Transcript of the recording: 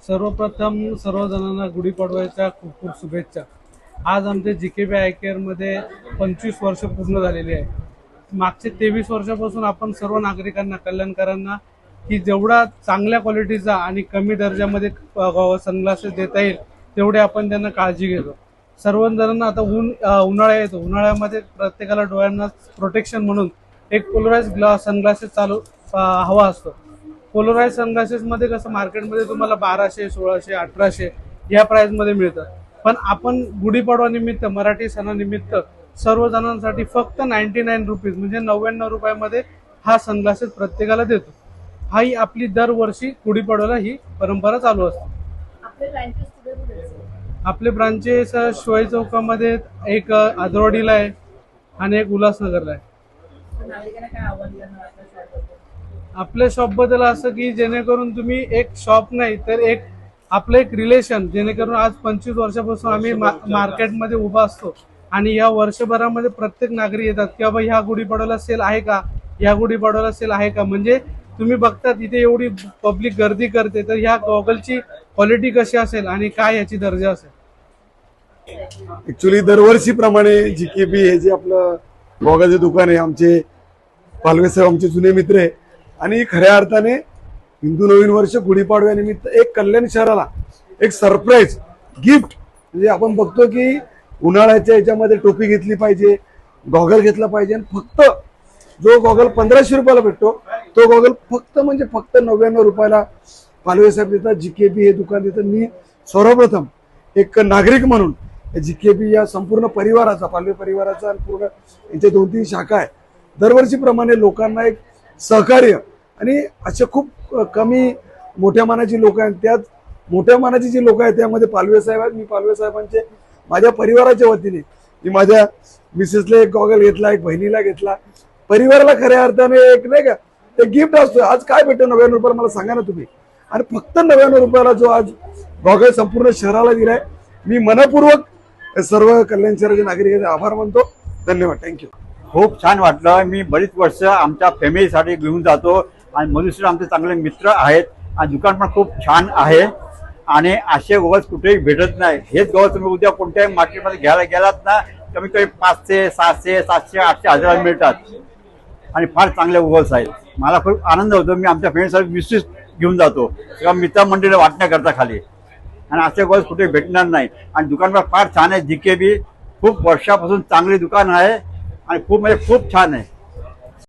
सर्वप्रथम सर्व जणांना गुढीपाडव्याच्या खूप खूप शुभेच्छा। आज आमच्या जीकेबी आय केअर मध्ये 25 वर्ष पूर्ण झालेली आहे। मागचे 23 वर्षापासून आपण सर्व नागरिकांना कल्याणकरांना की जेवढा चांगल्या क्वालिटीचा आणि कमी दर्जामध्ये सनग्लासेस देता येईल तेवढे आपण त्यांना काळजी घेतो। सर्व जणांना आता उन्हाळा येतो, उन्हाळ्यामध्ये प्रत्येकाला डोळ्यांना प्रोटेक्शन म्हणून एक पोलराइज सनग्लासेस चालू हवा असतो। पोलराइज सनग्लासेस मध्ये कसं मार्केटमध्ये तुम्हाला 1200, 1600, 1800 या प्राइस मध्ये मिळतं, पण आपण गुढीपाडवा निमित्त मराठी सणानिमित्त सर्व जणांसाठी फक्त 99 रुपीज म्हणजे 99 रुपयामध्ये हा सनग्लासेस प्रत्येकाला देतो। ही आपली दरवर्षी गुढीपाडव्याला ही परंपरा चालू असते। आपले ब्रांचेस शिवाई चौकामध्ये एक आदरवाडीला आहे आणि एक उल्हासनगरला आहे। आपल्या शॉप बद्दल असं की जेणेकरून तुम्ही एक शॉप नाही तर एक आपलं एक रिलेशन, जेणेकरून आज 25 वर्षापासून आम्ही मार्केटमध्ये उभा असतो आणि या वर्षभरामध्ये प्रत्येक नागरिक येतात की बाबा ह्या गुढीपाडव्याला सेल आहे का, या गुढीपाडव्याला सेल आहे का। म्हणजे तुम्ही बघतात इथे एवढी पब्लिक गर्दी करते तर ह्या गॉगलची क्वालिटी कशी असेल आणि काय याची दर्जा असेल। ऍक्च्युली दरवर्षीप्रमाणे जीकेबी हे जे आपलं गॉगलचे दुकान आहे, आमचे पालवे साहेब आमचे जुने मित्र आहे आणि खऱ्या अर्थाने हिंदू नवीन वर्ष गुढीपाडव्यानिमित्त एक कल्याण शहराला एक सरप्राईज गिफ्ट, म्हणजे आपण बघतो की उन्हाळ्याच्या याच्यामध्ये टोपी घेतली पाहिजे, गॉगल घेतला पाहिजे आणि फक्त जो गॉगल 1500 रुपयाला भेटतो तो गॉगल फक्त 99 रुपयाला पालवे साहेब देतात, जीकेबी हे दुकान देतात। मी सर्वप्रथम एक नागरिक म्हणून जीकेबी या संपूर्ण परिवाराचा, पालवे परिवाराचा आणि पूर्ण यांच्या 2-3 शाखा आहे, दरवर्षीप्रमाणे लोकांना एक सहकार्य आणि असे खूप कमी मोठ्या मानाची लोक आहेत, त्यात मोठ्या मानाची जी लोक आहेत त्यामध्ये पालवे साहेब आहेत। मी पालवे साहेबांचे माझ्या परिवाराच्या वतीने मी माझ्या मिसेसला एक गॉगल घेतला, एक बहिणीला घेतला, परिवाराला खऱ्या अर्थाने एक नाही का ते गिफ्ट असतो। आज काय भेटतं 99 रुपयाला मला सांगा ना तुम्ही, आणि फक्त 99 रुपयाला जो आज गॉगल संपूर्ण शहराला दिलाय, मी मनपूर्वक सर्व कल्याण शहराच्या नागरिकांचे आभार मानतो। धन्यवाद, थँक्यू। खूप छान वाटलं। मी बरीच वर्ष आमच्या फॅमिलीसाठी घेऊन जातो आणि मधुसूदन आमचे चांगले मित्र आहेत आणि दुकान पण खूप छान आहे आणि असे गॉगल्स कुठेही भेटत नाही। हेच गॉगल्स तुम्ही उद्या कोणत्याही मार्केटमध्ये घ्यायला गेलात ना कमीत कमी 500, 600, 700, 800, 1000 मिळतात आणि फार चांगले गॉगल्स आहेत। मला खूप आनंद होतो। मी आमच्या फॅमिलीसाठी विशेष घेऊन जातो किंवा मित्रमंडळीला वाटण्याकरता खाली, आणि असे गॉगल्स कुठे भेटणार नाही। आणि दुकान फार छान आहे। जीकेबी खूप वर्षापासून चांगले दुकान आहे आणि खूप म्हणजे खूप छान आहे।